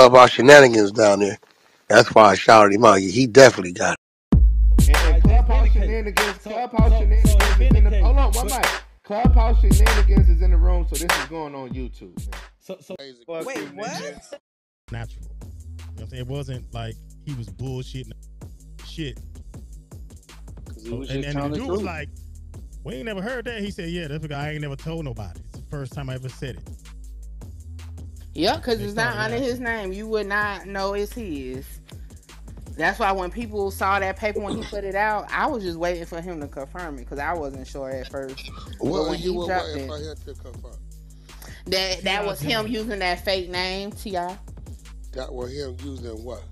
Clubhouse shenanigans down there. That's why I shouted him out. He definitely got it. And Clubhouse shenanigans, Clubhouse shenanigans is in the. Hold on, one mic. Clubhouse shenanigans is in the room, so this is going on YouTube. Man. Wait, what? Natural. You know what I'm saying? It wasn't like he was bullshitting shit. And the dude was like, we ain't never heard that. He said, yeah, that's because I ain't never told nobody. It's the first time I ever said it. Yeah, because it's not under his name. You would not know it's his. That's why when people saw that paper when he put it out, I was just waiting for him to confirm it because I wasn't sure at first. Well, when you were dropped waiting for him to confirm. That was him using that fake name, T.I. That was him using what?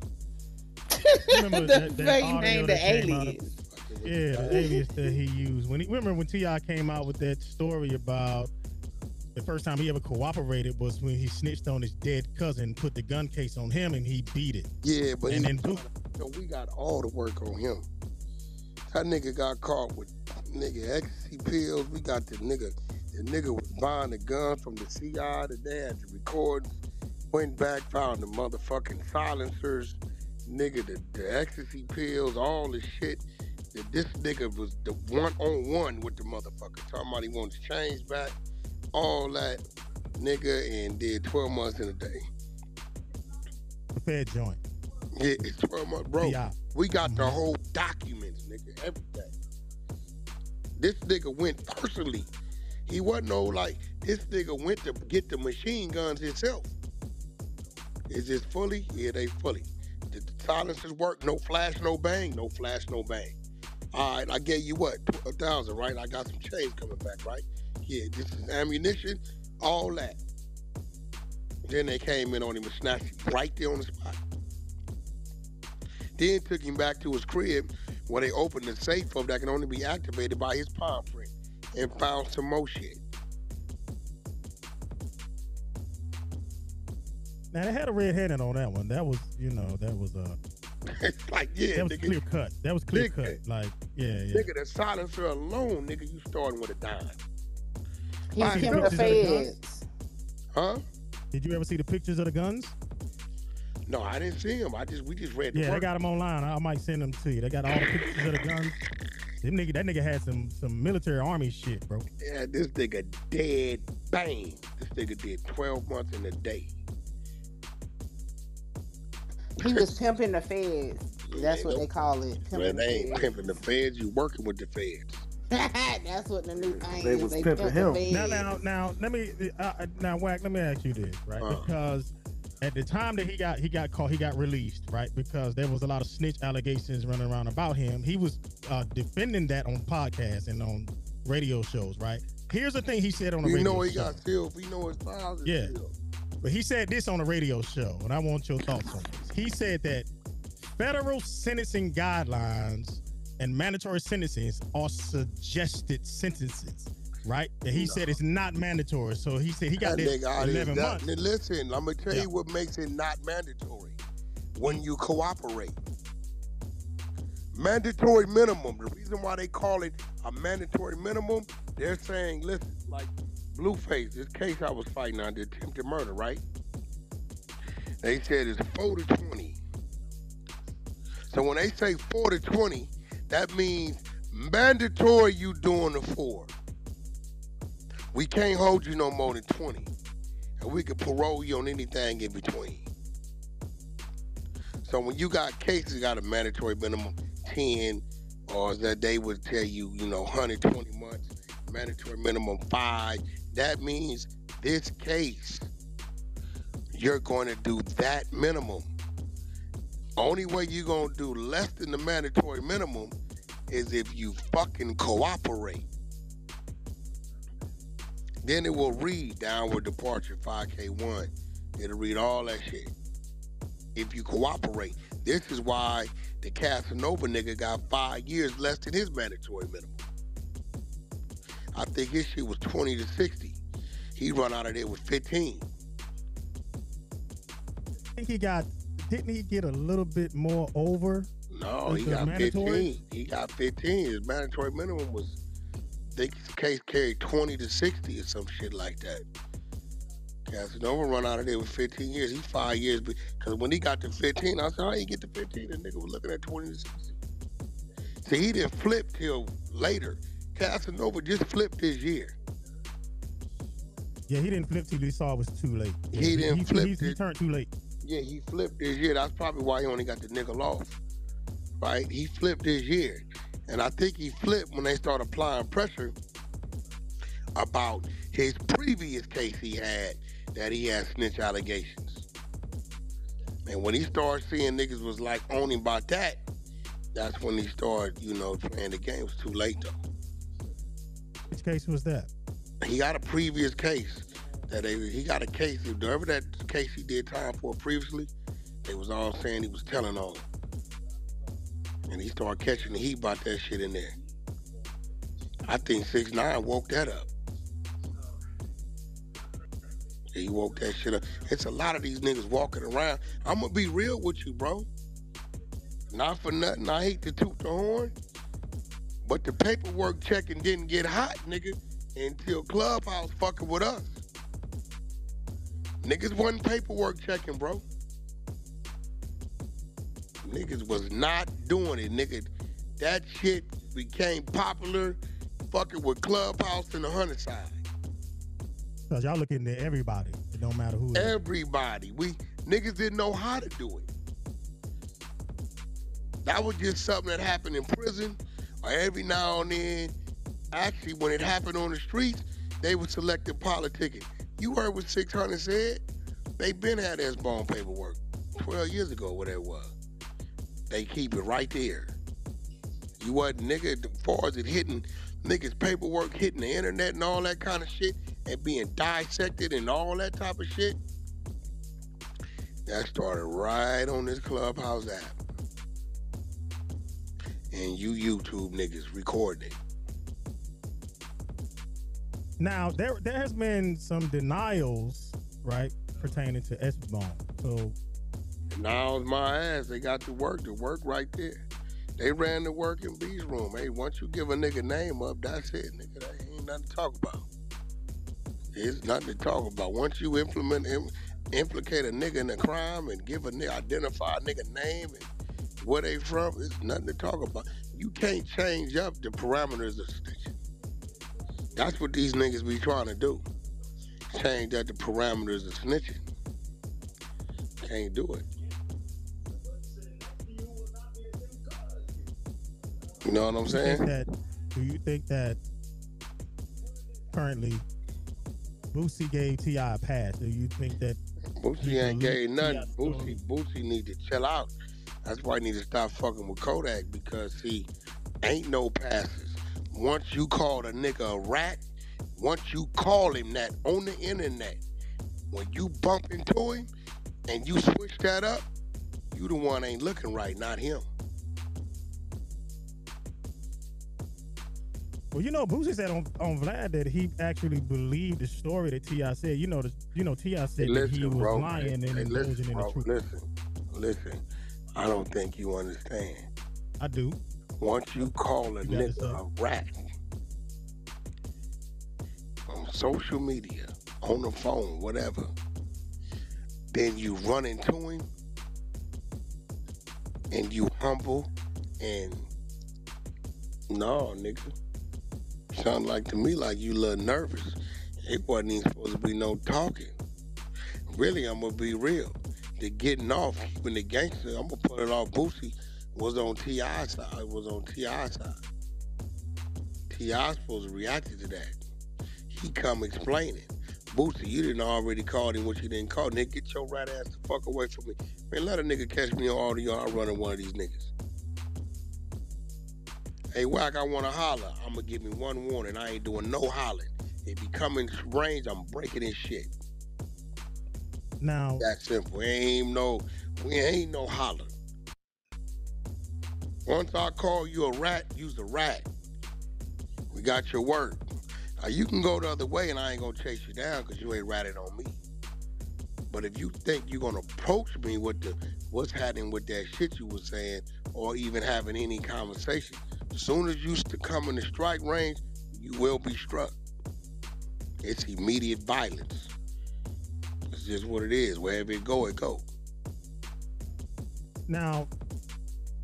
the fake name, the alias. Yeah, the alias that he used. Remember when T.I. came out with that story about the first time he ever cooperated was when he snitched on his dead cousin, put the gun case on him, and he beat it. Yeah, but we got all the work on him. That nigga got caught with ecstasy pills. We got the nigga was buying the gun from the CI. The day had the recordings. Went back, found the motherfucking silencers. Nigga, the ecstasy pills, all the shit. This nigga was the one-on-one with the motherfucker. Talking about he wants change back. All that, nigga, and did 12 months in a day. Fair joint. Yeah, it's 12 months. Bro, we got the whole documents, nigga, everything. This nigga went personally. He wasn't this nigga went to get the machine guns himself. Is this fully? Yeah, they fully. The silencers work, no flash, no bang, no flash, no bang. All right, I gave you what? 1,000, right? I got some change coming back, right? Yeah, this is ammunition, all that. Then they came in on him and snatched him right there on the spot. Then took him back to his crib where they opened the safe up that can only be activated by his palm print and found some more shit. Now they had a red heading on that one. That was, it's like, yeah, that was nigga, clear cut. That was clear cut. Like, yeah. Nigga, the silencer alone, nigga, you starting with a dime. He's killing the feds. Huh? Did you ever see the pictures of the guns? No, I didn't see them. We just read the Yeah, word. they got them online. I might send them to you. They got all the pictures of the guns. That nigga had some military army shit, bro. Yeah, this nigga dead bang. This nigga did 12 months in a day. He was pimping the feds. That's what they call it. Well, they ain't pimping the feds. You working with the feds. That's what the new thing They is. was pimping him. Now, let me Wack, let me ask you this, right? Because at the time that he got caught, he got released, right? Because there was a lot of snitch allegations running around about him. He was defending that on podcasts and on radio shows, right? Here's the thing he said on the radio show. We know he got sealed. We know his files is sealed. But he said this on a radio show, and I want your thoughts on this. He said that federal sentencing guidelines and mandatory sentences are suggested sentences, right? And he said it's not mandatory. So he said he got this 11 months. Listen, I'm going to tell you what makes it not mandatory. When you cooperate. Mandatory minimum. The reason why they call it a mandatory minimum, they're saying, listen, like Blueface, this case I was fighting on, the attempted murder, right? They said it's 4 to 20. So when they say 4 to 20, that means mandatory you doing the 4. We can't hold you no more than 20. And we can parole you on anything in between. So when you got cases got a mandatory minimum 10, or that they would tell you, 120 months, mandatory minimum 5, that means this case, you're going to do that minimum. Only way you're going to do less than the mandatory minimum is if you fucking cooperate. Then it will read downward departure 5K1. It'll read all that shit. If you cooperate. This is why the Casanova nigga got 5 years less than his mandatory minimum. I think his shit was 20 to 60. He run out of there with 15. I think didn't he get a little bit more over? No, he got mandatory? 15. He got 15. His mandatory minimum was, I think his case carried 20 to 60 or some shit like that. Casanova run out of there with 15 years. He's 5 years. Because when he got to 15, I said, how you get to 15? The nigga was looking at 20 to 60. See, he didn't flip till later. Casanova just flipped his year. Yeah, he didn't flip till he saw it was too late. Yeah, he didn't flip. He turned too late. Yeah, he flipped his year. That's probably why he only got the nickel off. Right? He flipped his year. And I think he flipped when they started applying pressure about his previous case he had that he had snitch allegations. And when he started seeing niggas was like on him about that, that's when he started, playing the game. It was too late though. Which case was that? He got a previous case he got a case. Whatever that case he did time for previously, they was all saying he was telling on him. And he started catching the heat about that shit in there. I think 6ix9ine woke that up. Yeah, he woke that shit up. It's a lot of these niggas walking around. I'm gonna be real with you, bro. Not for nothing. I hate to toot the horn, but the paperwork checking didn't get hot, nigga, until Clubhouse fucking with us. Niggas wasn't paperwork checking, bro. Niggas was not doing it, nigga. That shit became popular fucking with Clubhouse and the Hunter side. Cause y'all looking at everybody. It don't matter who. Everybody. Niggas didn't know how to do it. That was just something that happened in prison, or every now and then. Actually, when it happened on the streets, they were selecting politicking. You heard what 600 said? They been had S-bone paperwork 12 years ago, whatever it was. They keep it right there. You wasn't, nigga, as far as it hitting niggas' paperwork, hitting the internet and all that kind of shit, and being dissected and all that type of shit, that started right on this Clubhouse app. And you YouTube niggas recording it. Now, there has been some denials, right, pertaining to S-bone. So now it's my ass. They got the work right there. They ran the work in B's room. Hey, once you give a nigga name up, that's it, nigga. That ain't nothing to talk about. It's nothing to talk about. Once you implicate a nigga in a crime and identify a nigga name and where they from, it's nothing to talk about. You can't change up the parameters of snitching. That's what these niggas be trying to do. Change up the parameters of snitching. Can't do it. You know what I'm saying? Do you think that currently Boosie gave T.I a pass? Do you think that Boosie ain't gave nothing? Boosie need to chill out. That's why he need to stop fucking with Kodak, because see, ain't no passes. Once you call a nigga a rat, once you call him that on the internet, when you bump into him and you switch that up, you the one ain't looking right, not him. Well, Boosie said on Vlad that he actually believed the story that T.I said. T.I said that he was lying and indulging in the truth. Listen. I don't think you understand. I do. Once you call a nigga a rat on social media, on the phone, whatever, then you run into him and you humble and no, nigga. Sound like to me like you a little nervous. It wasn't even supposed to be no talking. Really, I'm gonna be real. The getting off, keeping the gangster, I'm gonna put it off. Boosie was on T.I.'s side. T.I. supposed to react to that. He come explaining. Boosie, you didn't already call him what you didn't call. Nigga, get your rat ass the fuck away from me. Man, let a nigga catch me on audio. I'm running one of these niggas. Hey, Wack, I want to holler. I'm going to give me one warning. I ain't doing no hollering. If he come in range, I'm breaking his shit. Now. That's simple. We ain't no holler. Once I call you a rat, you's a rat. We got your word. Now, you can go the other way and I ain't going to chase you down because you ain't ratted on me. But if you think you're going to approach me with what's happening with that shit you was saying or even having any conversation, as soon as you come in the strike range, you will be struck. It's immediate violence. just what it is. Wherever it go, it go. Now,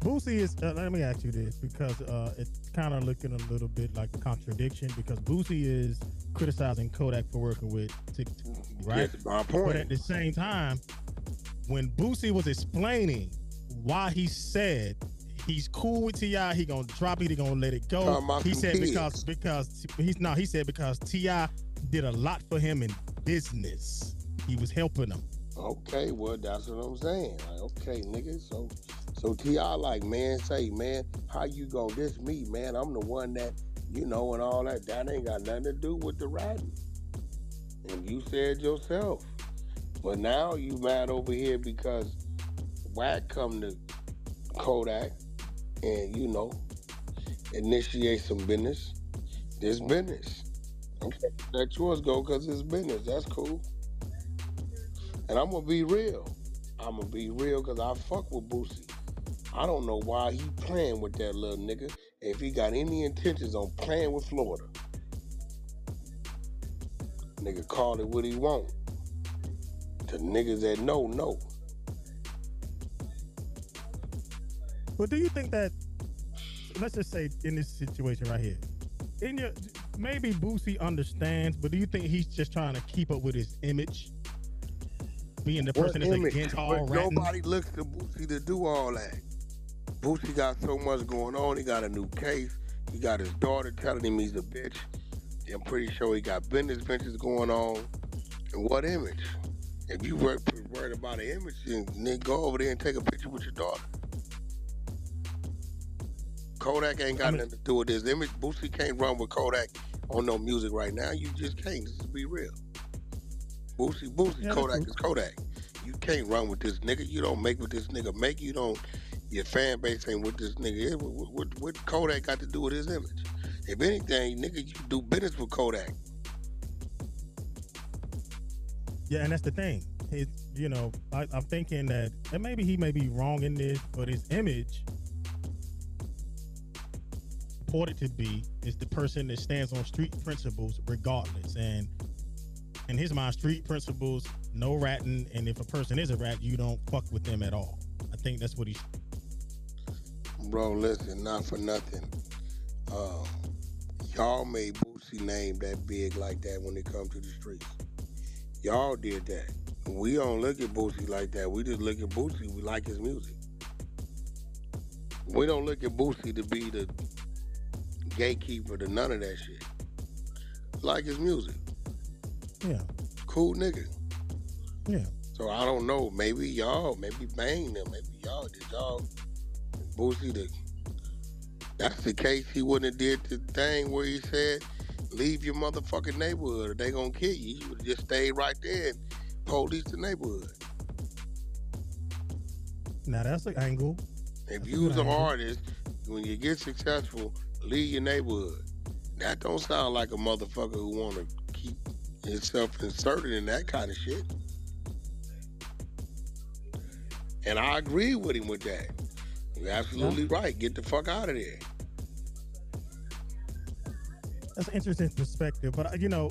Boosie is. Let me ask you this, because it's kind of looking a little bit like a contradiction, because Boosie is criticizing Kodak for working with TikTok, right? That's my point. But at the same time, when Boosie was explaining why he said he's cool with T.I, he gonna drop it, he gonna let it go. He said he said because T.I did a lot for him in business. He was helping him. Okay, well, that's what I'm saying. Like, okay, nigga, so T.I like, man, say, man, how you gonna diss me, man? I'm the one that, you know, and all that. That ain't got nothing to do with the ratting. And you said yourself. But now you mad over here because Wack come to Kodak and, you know, initiate some business. This business. Okay, let yours go because it's business. That's cool. And I'm going to be real. I'm going to be real because I fuck with Boosie. I don't know why he playing with that little nigga if he got any intentions on playing with Florida. Nigga call it what he want. To niggas that know. But do you think that, let's just say in this situation right here, maybe Boosie understands, but do you think he's just trying to keep up with his image? Being the person that's against all ratting? Nobody looks to Boosie to do all that. Boosie got so much going on. He got a new case. He got his daughter telling him he's a bitch. I'm pretty sure he got business ventures going on. And what image? If you worried about an image, then go over there and take a picture with your daughter. Kodak ain't got nothing to do with this image. Boosie can't run with Kodak on no music right now. You just can't. Let's be real. Boosie, yeah, Kodak is Kodak. You can't run with this nigga. You don't make what this nigga make. You don't. Your fan base ain't what this nigga is. What Kodak got to do with his image? If anything, nigga, you do business with Kodak. Yeah, and that's the thing. You know, I'm thinking that, and maybe he may be wrong in this, but his image purported to be is the person that stands on street principles regardless. And in his mind, street principles, no ratting, and if a person is a rat, you don't fuck with them at all. I think that's what he's. Bro, listen, not for nothing. Y'all made Boosie name that big like that when it comes to the streets. Y'all did that. We don't look at Boosie like that. We just look at Boosie. We like his music. We don't look at Boosie to be the gatekeeper to none of that shit. Like his music. Yeah. Cool nigga. Yeah. So I don't know. Maybe bang them. Maybe did y'all Boosie that's the case. He wouldn't have did the thing where he said, leave your motherfucking neighborhood or they gonna kill you. He would have just stayed right there and police the neighborhood. Now that's an angle. If you was an artist, when you get successful, leave your neighborhood. That don't sound like a motherfucker who want to keep himself inserted in that kind of shit. And I agree with him with that. You're absolutely right. Get the fuck out of there. That's an interesting perspective, but you know,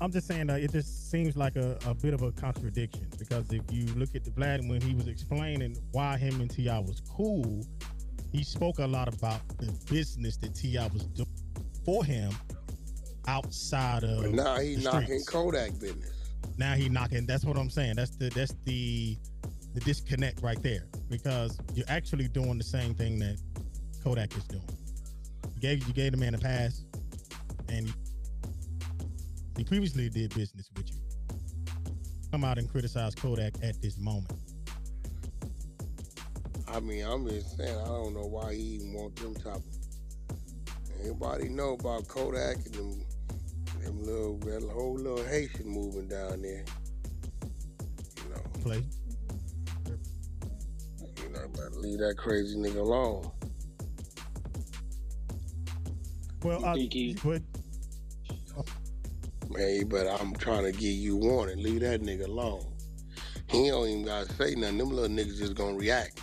I'm just saying that it just seems like a bit of a contradiction, because if you look at the Vlad when he was explaining why him and T.I was cool, he spoke a lot about the business that T.I was doing for him outside of. But now he's knocking Kodak business. Now he knocking. That's what I'm saying. That's the disconnect right there, because you're actually doing the same thing that Kodak is doing. You gave the man a pass, and he previously did business with you. Come out and criticize Kodak at this moment. I mean, I'm just saying, I don't know why he even want them top. Everybody know about Kodak and that whole little Haitian movement down there. You know. Play. You know, better leave that crazy nigga alone. Well, Hey, but I'm trying to give you warning. Leave that nigga alone. He don't even gotta say nothing. Them little niggas just gonna react.